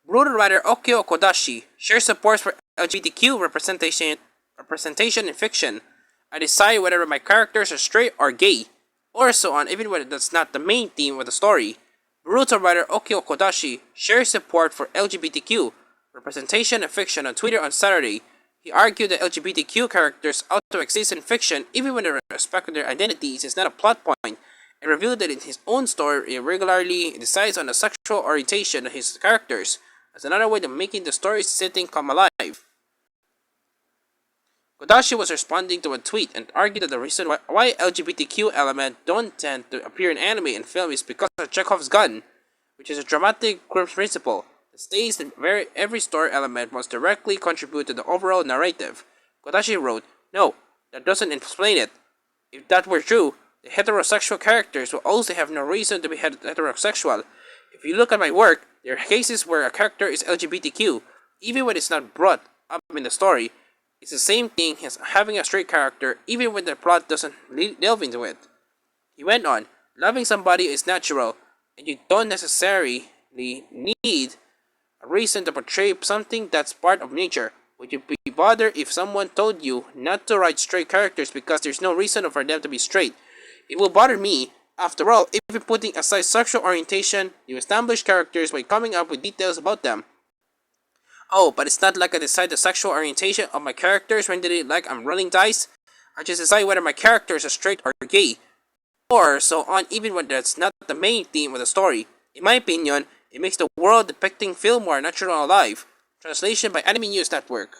Boruto writer Ukyō Kodachi shares support for LGBTQ representation in fiction. I decide whether my characters are straight or gay, or so on, even when that's not the main theme of the story. Boruto writer Ukyō Kodachi shares support for LGBTQ representation in fiction on Twitter on Saturday. He argued that LGBTQ characters ought to exist in fiction even when the respect of their identities is not a plot point, and revealed that in his own story he regularly decides on the sexual orientation of his characters as another way of making the story's setting come alive. Kodachi was responding to a tweet and argued that the reason why LGBTQ elements don't tend to appear in anime and film is because of Chekhov's gun, which is a dramatic principle that states that every story element must directly contribute to the overall narrative. Kodachi wrote, "No, that doesn't explain it. If that were true, the heterosexual characters will also have no reason to be heterosexual. If you look at my work, there are cases where a character is LGBTQ, even when it's not brought up in the story. It's the same thing as having a straight character, even when the plot doesn't delve into it." He went on, "Loving somebody is natural, and you don't necessarily need a reason to portray something that's part of nature. Would you be bothered if someone told you not to write straight characters because there's no reason for them to be straight? It will bother me. After all, even putting aside sexual orientation, you establish characters by coming up with details about them. Oh, but it's not like I decide the sexual orientation of my characters when they like I'm rolling dice. I just decide whether my characters are straight or gay, or so on, even when that's not the main theme of the story. In my opinion, it makes the world depicting feel more natural and alive." Translation by Anime News Network.